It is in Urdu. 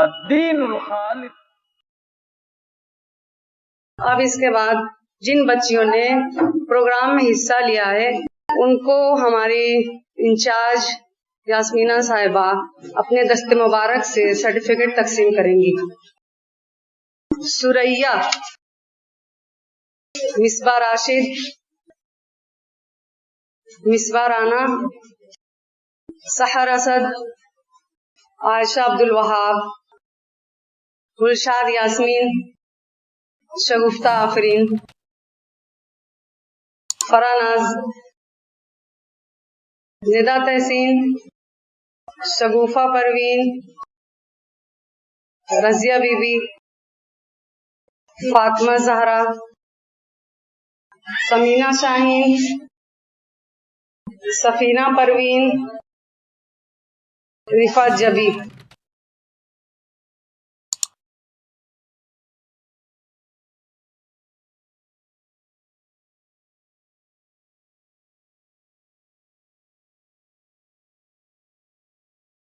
الدین الخالص۔ اب اس کے بعد جن بچیوں نے پروگرام میں حصہ لیا ہے ان کو ہماری انچارج یاسمینہ صاحبہ اپنے دست مبارک سے سرٹیفکیٹ تقسیم کریں گی۔ سریہ، مصباح راشد، مصباح رانا، سحر اسد، عائشہ عبدالوہاب، گلشاد یاسمین، شگفتہ آفرین، فرح ناز، ندا تحسین، شگوفہ پروین، رضیہ بی بی، فاطمہ زہرا، سمینہ شاہین، سفینہ پروین، رفعت جبی۔